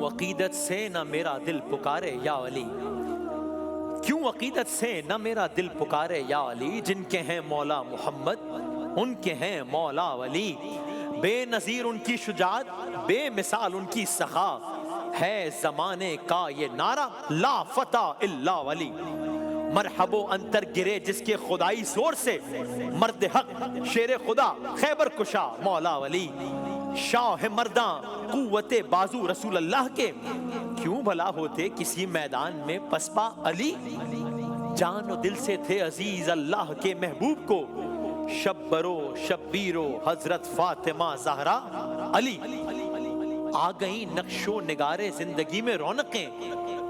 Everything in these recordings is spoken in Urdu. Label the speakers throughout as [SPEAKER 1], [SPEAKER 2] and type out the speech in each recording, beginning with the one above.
[SPEAKER 1] عقیدت سے نہ میرا دل پکارے یا علی، کیوں عقیدت سے نہ میرا دل پکارے یا علی، جن کے ہیں مولا محمد ان کے ہیں مولا ولی، بے نظیر ان کی شجاعت بے مثال ان کی سخا، ہے زمانے کا یہ نعرہ لا فتح الا ولی، مرحبو انتر گرے جس کے خدائی زور سے، مرد حق شیر خدا خیبر کشا مولا ولی، شاہ مرداں قوت بازو رسول اللہ کے، کیوں بھلا ہوتے کسی میدان میں پسپا علی، جان و دل سے تھے عزیز اللہ کے محبوب کو، شبرو شبیرو حضرت فاطمہ زہرا علی، آ گئیں نقش و نگارے زندگی میں رونقیں،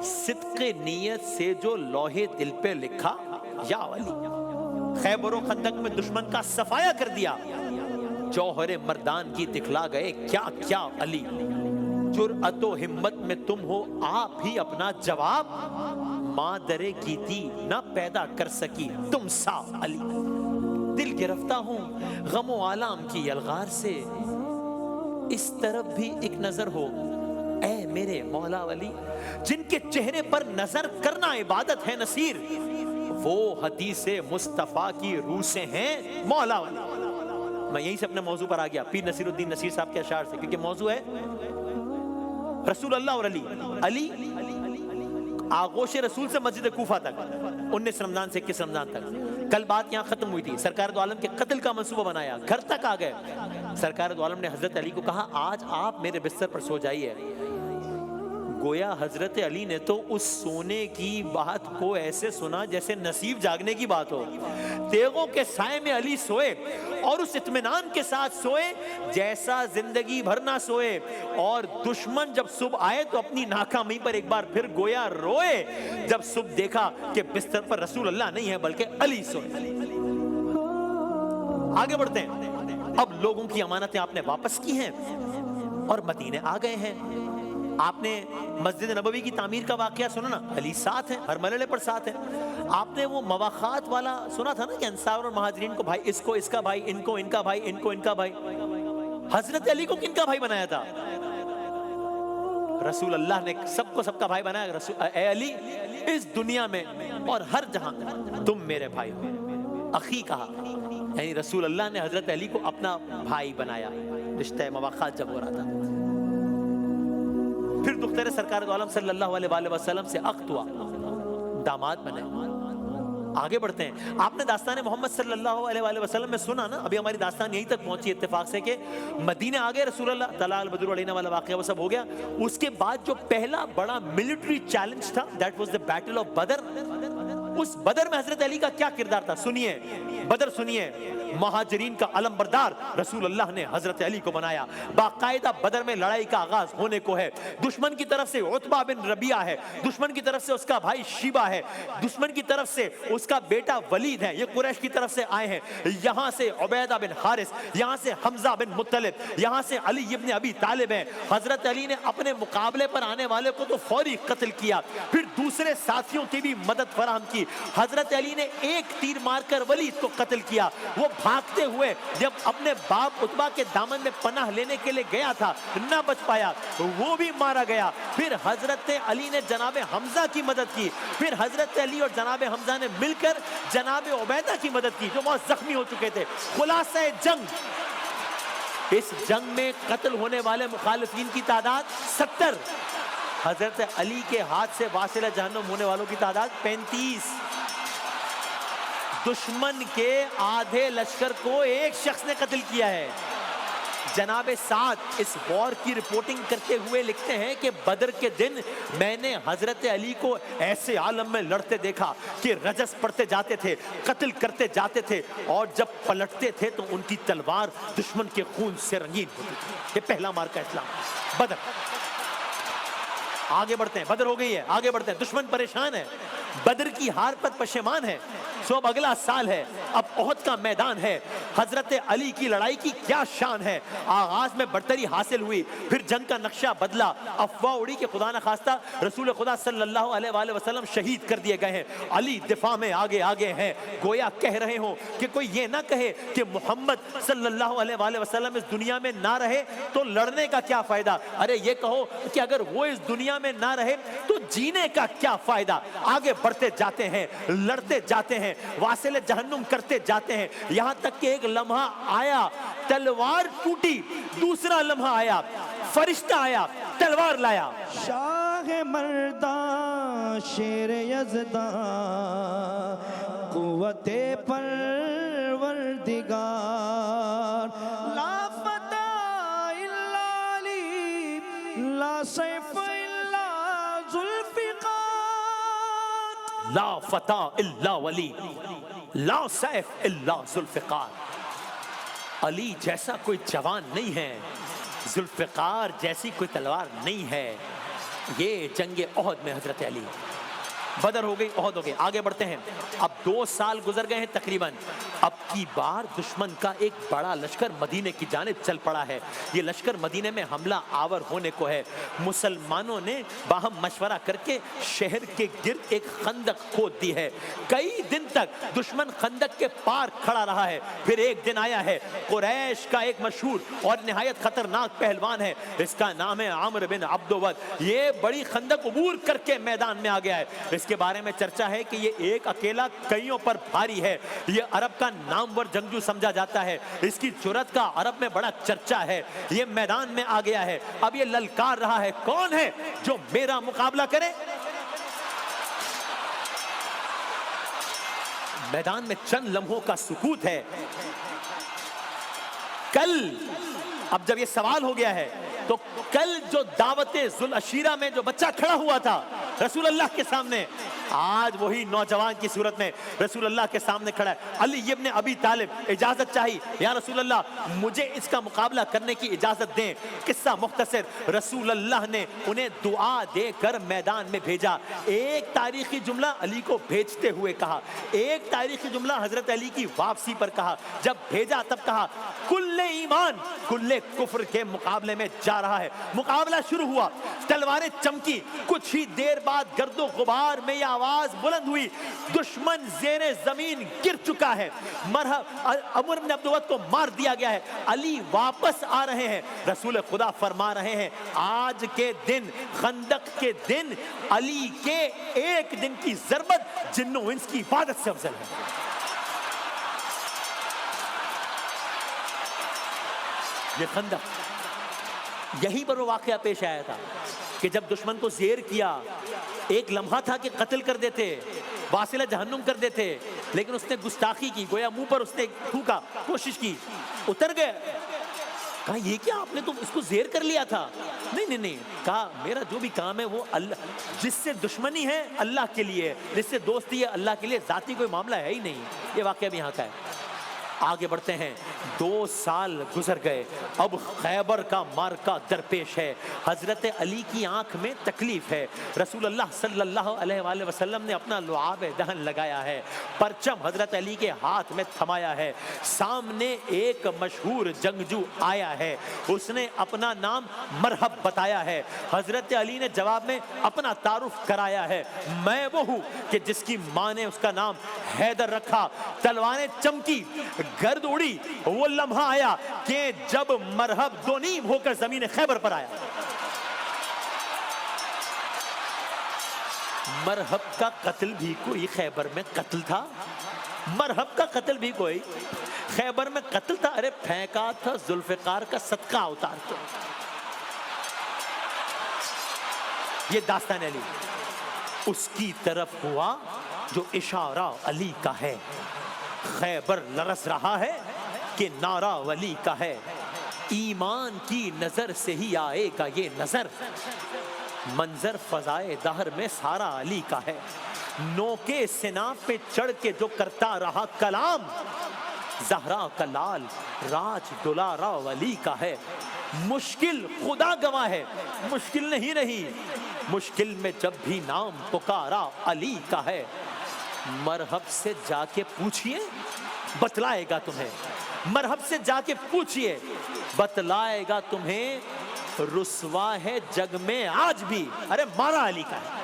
[SPEAKER 1] صدق نیت سے جو لوہے دل پہ لکھا یا علی، خیبر و خندق میں دشمن کا صفایا کر دیا، جوہر مردان کی دکھلا گئے کیا کیا علی، جرأت و ہمت میں تم ہو آپ ہی اپنا جواب، ماں درے کی تھی نہ پیدا کر سکی تم سا علی، دل گرفتہ ہوں غم و آلام کی الغار سے، اس طرف بھی ایک نظر ہو اے میرے مولا ولی، جن کے چہرے پر نظر کرنا عبادت ہے نصیر، وہ حدیث مصطفیٰ کی روح سے ہیں مولا ولی۔ میں یہیں سے اپنے موضوع پر آ گیا، پیر نصیر الدین نصیر صاحب کے اشعار سے، کیونکہ موضوع ہے رسول اللہ اور علی۔ علی آغوش رسول سے مسجد کوفہ تک 19 رمضان سے 21 رمضان تک، کل بات یہاں ختم ہوئی تھی، سرکار دو عالم کے قتل کا منصوبہ بنایا، گھر تک آ گئے، سرکار دو عالم نے حضرت علی کو کہا آج آپ میرے بستر پر سو جائیے، گویا حضرت علی نے تو اس سونے کی بات کو ایسے سنا جیسے نصیب جاگنے کی بات ہو، تیغوں کے سائے میں علی سوئے اور اس اطمینان کے ساتھ سوئے جیسا زندگی بھر نہ سوئے، اور دشمن جب صبح آئے تو اپنی ناکامی پر ایک بار پھر گویا روئے، جب صبح دیکھا کہ بستر پر رسول اللہ نہیں ہے بلکہ علی سوئے۔ آگے بڑھتے ہیں، اب لوگوں کی امانتیں آپ نے واپس کی ہیں اور مدینے آ گئے ہیں، آپ نے مسجد نبوی کی تعمیر کا واقعہ سنا نا، علی ساتھ ہیں، ہر مرحلے پر ساتھ ہیں، آپ نے وہ مواخات والا سنا تھا نا کہ انصار اور مہاجرین کو بھائی، اس کو اس کا بھائی، ان کو ان کا بھائی، ان کو ان کا بھائی، حضرت علی کو کن کا بھائی بنایا تھا؟ رسول اللہ نے سب کو سب کا بھائی بنایا، اے علی اس دنیا میں اور ہر جہاں تم میرے بھائی ہو، اخی کہا، یعنی رسول اللہ نے حضرت علی کو اپنا بھائی بنایا، رشتہ مواخات جب ہو رہا تھا۔ پھر دختر سرکار دو عالم صلی اللہ علیہ وآلہ وسلم سے عقد ہوا، داماد بنے۔ آگے بڑھتے ہیں، آپ نے داستان محمد صلی اللہ علیہ وآلہ وسلم میں سنا نا، ابھی ہماری داستان یہیں تک پہنچی اتفاق سے کہ مدینے آگئے رسول اللہ، طلع البدر علینا والا واقعہ وہ سب ہو گیا۔ اس کے بعد جو پہلا بڑا ملٹری چیلنج تھا، that was the battle of بدر، اس بدر میں حضرت علی کا کیا کردار تھا سنیے، بدر سنیے، مہاجرین کا علم بردار رسول اللہ نے حضرت علی کو بنایا، باقاعدہ بدر میں لڑائی کا آغاز ہونے کو ہے، دشمن کی طرف سے عتبہ بن ربیعہ ہے، دشمن کی طرف سے اس کا بھائی شیبہ ہے، دشمن کی طرف سے اس کا بیٹا ولید ہے، یہ قریش کی طرف سے آئے ہیں، یہاں سے عبیدہ بن حارث، یہاں سے حمزہ بن مطلب، یہاں سے علی ابن ابی طالب ہیں۔ حضرت علی نے اپنے مقابلے پر آنے والے کو تو فوری قتل کیا، پھر دوسرے ساتھیوں کی بھی مدد فراہم کی، حضرت علی نے ایک تیر مار کر ولید کو قتل کیا، وہ بھاگتے ہوئے جب اپنے باپ عتبہ کے دامن میں پناہ لینے کے لیے گیا تھا، نہ بچ پایا، وہ بھی مارا گیا، پھر حضرت علی نے جناب حمزہ کی مدد کی، پھر حضرت علی اور جناب حمزہ نے مل کر جناب عبیدہ کی مدد کی جو بہت زخمی ہو چکے تھے۔ خلاصہ جنگ، اس جنگ میں قتل ہونے والے مخالفین کی تعداد 70، حضرت علی کے ہاتھ سے واصلہ جہنم ہونے والوں کی تعداد 35۔ دشمن کے آدھے لشکر کو ایک شخص نے قتل کیا ہے۔ جناب سعد اس وار کی رپورٹنگ کرتے ہوئے لکھتے ہیں کہ بدر کے دن میں نے حضرت علی کو ایسے عالم میں لڑتے دیکھا کہ رجس پڑھتے جاتے تھے، قتل کرتے جاتے تھے، اور جب پلٹتے تھے تو ان کی تلوار دشمن کے خون سے رنگین ہوتی تھی۔ یہ پہلا مارکہ اسلام، بدر۔ آگے بڑھتے ہیں، بدر ہو گئی ہے، آگے بڑھتے ہیں، دشمن پریشان ہے، بدر کی ہار پر پشیمان ہے، سو اب اگلا سال ہے، اب احد کا میدان ہے، حضرت علی کی لڑائی کی کیا شان ہے. آغاز میں برتری حاصل ہوئی، پھر جنگ کا نقشہ بدلا، افواہ اڑی کہ خدا نخواستہ رسول خدا صلی اللہ علیہ وآلہ وسلم شہید کر دیے گئے ہیں. علی دفاع میں آگے آگے ہیں، گویا کہہ رہے ہوں کہ کوئی یہ نہ کہے کہ محمد صلی اللہ علیہ وآلہ وسلم اس دنیا میں نہ رہے تو لڑنے کا کیا فائدہ. ارے یہ کہو کہ اگر وہ اس دنیا میں نہ رہے تو جینے کا کیا فائدہ. آگے بڑھتے جاتے ہیں، لڑتے جاتے ہیں، واصل جہنم کرتے جاتے ہیں، یہاں تک کہ ایک لمحہ آیا تلوار ٹوٹی، دوسرا لمحہ آیا فرشتہ آیا تلوار لایا.
[SPEAKER 2] شاہ مردان شیر یزدان قوت پروردگار لا فتح الا علی لا سیف الا ذوالفقار
[SPEAKER 1] لا فتح الا ولی لا سیف الا ذوالفقار. علی جیسا کوئی جوان نہیں ہے، ذوالفقار جیسی کوئی تلوار نہیں ہے. یہ جنگ احد میں حضرت علی. بدر ہو گئی، احد ہو گئی، آگے بڑھتے ہیں. اب 2 سال گزر گئے ہیں تقریباً. اب کی بار دشمن کا ایک بڑا لشکر مدینے کی جانب چل پڑا ہے. یہ لشکر مدینے میں حملہ آور ہونے کو ہے. مسلمانوں نے باہم مشورہ کر کے شہر کے گرد ایک خندق کھود دی ہے. کئی دن تک دشمن خندق کے پار کھڑا رہا ہے. پھر ایک دن آیا ہے، قریش کا ایک مشہور اور نہایت خطرناک پہلوان ہے، اس کا نام ہے عمرو بن عبد ود. یہ بڑی خندق عبور کر کے میدان میں آ گیا ہے. اس کے بارے میں چرچا ہے کہ یہ ایک اکیلا کئیوں پر بھاری ہے. یہ عرب کا نامور جنگجو سمجھا جاتا ہے. اس کی جرأت کا عرب میں بڑا چرچا ہے. یہ میدان میں آ گیا ہے. اب یہ للکار رہا ہے، کون ہے جو میرا مقابلہ کرے. میدان میں چند لمحوں کا سکوت ہے. کل اب جب یہ سوال ہو گیا ہے تو کل جو دعوت ذوالعشیرہ میں جو بچہ کھڑا ہوا تھا رسول اللہ کے سامنے، آج وہی نوجوان کی صورت میں رسول اللہ کے سامنے کھڑا ہے. علی ابن ابی طالب اجازت چاہی، یا رسول اللہ مجھے اس کا مقابلہ کرنے کی اجازت دیں. قصہ مختصر، رسول اللہ نے انہیں دعا دے کر میدان میں بھیجا. ایک تاریخی جملہ علی کو بھیجتے ہوئے کہا، ایک تاریخی جملہ حضرت علی کی واپسی پر کہا. جب بھیجا تب کہا کل ایمان کل کفر کے مقابلے میں جا رہا ہے. مقابلہ شروع ہوا، تلواریں چمکی. کچھ ہی دیر بعد گرد و غبار میں یہ آواز بلند ہوئی، دشمن زیر زمین گر چکا ہے، عمرو بن عبد ود کو مار دیا گیا ہے، علی واپس آ رہے ہیں. رسول خدا فرما رہے ہیں آج کے دن، خندق کے دن، علی کے ایک دن کی ضربت جن و انس کی عبادت سے افضل ہے. یہ خندق، یہی پر وہ واقعہ پیش آیا تھا کہ جب دشمن کو زیر کیا، ایک لمحہ تھا کہ قتل کر دیتے، واصلہ جہنم کر دیتے، لیکن اس نے گستاخی کی، گویا منہ پر اس نے تھوکا، کوشش کی، اتر گئے. کہا یہ کیا آپ نے تو اس کو زیر کر لیا تھا. نہیں، کہا میرا جو بھی کام ہے وہ اللہ، جس سے دشمنی ہے اللہ کے لیے، جس سے دوستی ہے اللہ کے لیے، ذاتی کوئی معاملہ ہے ہی نہیں. یہ واقعہ بھی یہاں کا ہے. آگے بڑھتے ہیں. 2 سال گزر گئے. اب خیبر کا مارکا درپیش ہے. حضرت علی کی آنکھ میں تکلیف ہے. رسول اللہ صلی اللہ علیہ وآلہ وسلم نے اپنا لعاب دہن لگایا ہے، پرچم حضرت علی کے ہاتھ میں تھمایا ہے. سامنے ایک مشہور جنگجو آیا ہے، اس نے اپنا نام مرحب بتایا ہے. حضرت علی نے جواب میں اپنا تعارف کرایا ہے، میں وہ ہوں کہ جس کی ماں نے اس کا نام حیدر رکھا. تلواریں چمکی، گرد اڑی. وہ لمحہ آیا کہ جب مرحب دو نیم ہو کر زمین خیبر پر آیا. مرحب کا قتل بھی کوئی خیبر میں قتل تھا، مرحب کا قتل بھی کوئی خیبر میں قتل تھا. ارے پھینکا تھا ذوالفقار کا صدقہ اتار کے. یہ داستان علی اس کی طرف ہوا جو اشارہ علی کا ہے. خیبر لرز رہا ہے کہ نعرہ ولی کا ہے. ایمان کی نظر سے ہی آئے گا یہ نظر، منظر فضائے دہر میں سارا علی کا ہے. نوکے سنا پہ چڑھ کے جو کرتا رہا کلام، زہرا کا لال راج دلارا ولی کا ہے. مشکل خدا گواہ ہے مشکل نہیں رہی، مشکل میں جب بھی نام پکارا علی کا ہے. مرحب سے جا کے پوچھئے بتلائے گا تمہیں، مرحب سے جا کے پوچھئے بتلائے گا تمہیں، رسوا ہے جگ میں آج بھی. ارے مارا علی کا ہے.